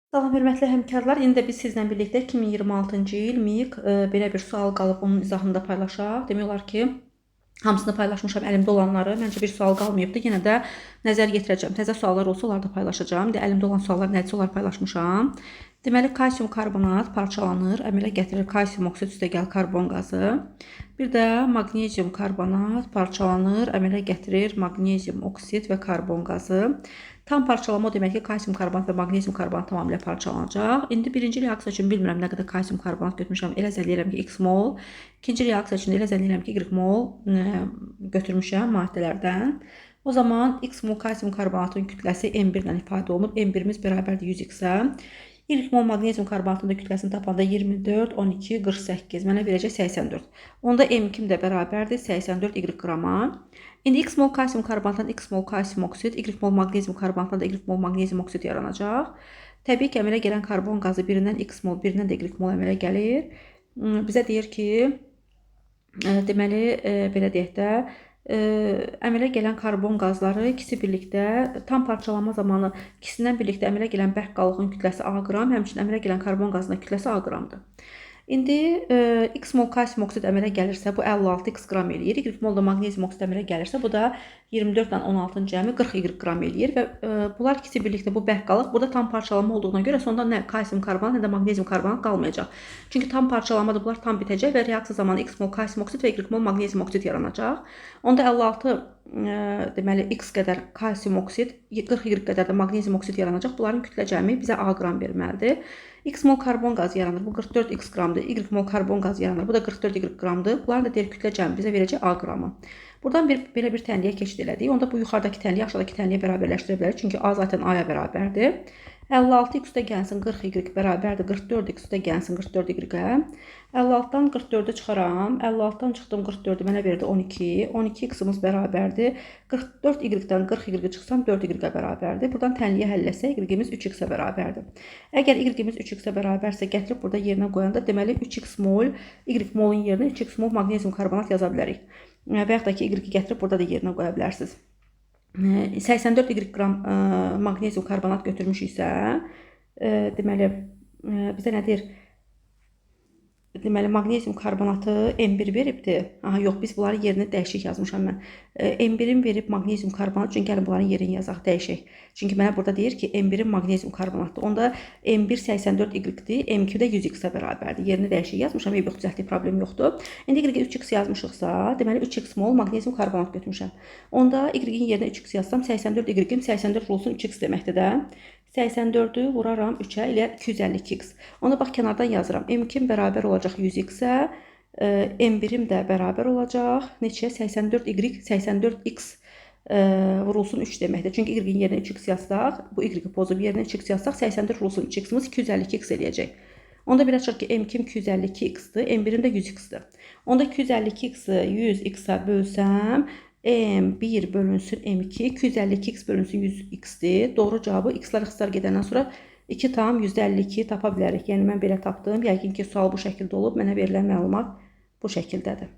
Salam, hörmətli həmkarlar. İndi də biz sizlə birlikdə 2026-cı il MİQ belə bir sual qalıb, onun izahını da paylaşaq. Demək olar ki, hamısını paylaşmışam, əlimdə olanları. Məncə bir sual qalmayıbdı. Yenə də nəzər yetirəcəm. Təzə suallar olsa, onları da paylaşacağım. İndi əlimdə olan suallar nədirsə, onları paylaşmışam. Deməli, kalsium karbonat parçalanır, əmələ gətirir kalsium oksid üstəgəl karbon qazı. Bir də maqnezium karbonat parçalanır, əmələ gətirir maqnezium oksid və karbon qazı. Tam parçalama o demək ki, kalsium karbonat və maqnezium karbonat tamamilə parçalanacaq. İndi birinci reaksiya üçün bilmirəm nə qədər kalsium karbonat götürmüşəm. Elə zənn edirəm ki, x mol. İkinci reaksiya üçün elə zənn edirəm ki, y mol götürmüşəm maddələrdən. O zaman x mol kalsium karbonatın kütləsi M1 ilə ifadə olunub. M1-imiz bərabərdir 100x-ə. Y mol maqnezium karbonatının da kütləsini tapanda 24, 12, 48. Mənə verəcək 84. Onda M2 də bərabərdir 84 y qrama. İndi x mol kalsium karbonatdan x mol kalsium oksid, y mol maqnezium karbonatdan da y mol maqnezium oksid yaranacaq. Təbii ki, əmələ gələn karbon qazı birindən x mol, birindən də y mol əmələ gəlir. Bizə deyir ki, deməli, belə deyək də, əmələ gələn karbon qazları ikisi birlikdə tam parçalanma zamanı ikisindən birlikdə əmələ gələn bərk qalığın kütləsi A qram, həmçinin əmələ gələn karbon qazının kütləsi A qramdır. İndi x mol kalsium oksid əmələ gəlirsə, bu 56x qram eləyir. Y mol da maqnezium oksid əmələ gəlirsə, bu da 24 ilə 16-nın cəmi 40 y qram eləyir və bunlar ikisi birlikdə bu bərk qalıq burada tam parçalanma olduğuna görə sonda nə kalsium karbonat, nə də maqnezium karbonat qalmayacaq. Çünki tam parçalanmada bunlar tam bitəcək və reaksiya zamanı x mol kalsium oksid və y mol maqnezium oksid yaranacaq. Onda 56 deməli x qədər kalsium oksid, 40 y qədər də maqnezium oksid yaranacaq. Bunların kütlə cəmi bizə A qram verməlidir. X mol karbon qazı yaranır. Bu 44x qramdır. Y mol karbon qazı yaranır. Bu da 44 y qramdır. Bunların da deyir kütlə cəmi bizə verəcək A qramı. Buradan belə bir tənliyə keçid elədik. Onda bu yuxarıdakı tənliyi aşağıdakı tənliyə bərabərləşdirə bilərik. Çünki A zaten A-ya bərabərdir. 56x üstə gəlsin 40y bərabərdir 44x üstə gəlsin 44y-ə. 56-dan 44-ü çıxaram. 56-dan çıxdım 44-ü mənə verdi 12. 12x-imiz bərabərdir. 44y-dən 40y çıxsam 4y-ə bərabərdir. Buradan tənliyə həll etsək y-imiz 3x-ə bərabərdir. Əgər y-imiz 3x-ə bərabərsə gətirib burada yerinə qoyanda deməli 3x mol y molun yerinə 3x mol maqnezium karbonat yaza bilərik. Və yaxud da ki y-i gətirib burada da yerinə qoya bilərsiniz. 84 y qram maqnezium karbonat götürmüşüksə, deməli bizə nə deyir? Deməli, maqnezium karbonatı M1 veribdir. Aha, yox, biz bunların yerini dəyişik yazmışam mən. M1-in verib maqnezium karbonat, çünki gəlin bunların yerini yazaq, dəyişik. Çünki mənə burada deyir ki, M1-in maqnezium karbonatdır. Onda M1 84y-dir, M2 də 100x-ə bərabərdir. Yerini dəyişik yazmışam, yox, düzəltdik, problem yoxdur. İndi y-i 3x yazmışıqsa, deməli 3x mol maqnezium karbonat götürmüşəm. Onda y-in yerinə 3x yazsam, 84y-im 84 vurulsun 3x deməkdir də. 84-ü vuraram 3-ə ilə 252x. Onda bax, kənardan yazıram. M2 bərabər olacaq 100x-ə, M1-im də bərabər olacaq. Neçəyə? 84y, 84x vurulsun 3 deməkdir. Çünki y-in yerinə 3x yazsaq, bu y-i pozub yerinə 3x yazsaq, 84 vurulsun 3x-imiz 252x eləyəcək. Onda belə çıxır ki, M2 252x-dir, M1-im də 100x-dir. Onda 252x-i 100x-ə bölsəm, M1 bölünsün M2, 252x bölünsün 100x-dir. Doğru cavabı x-lar x-lar gedəndən sonra 2 tam 152 tapa bilərik. Yəni mən belə tapdım. Yəqin ki, sual bu şəkildə olub. Mənə verilən məlumat bu şəkildədir.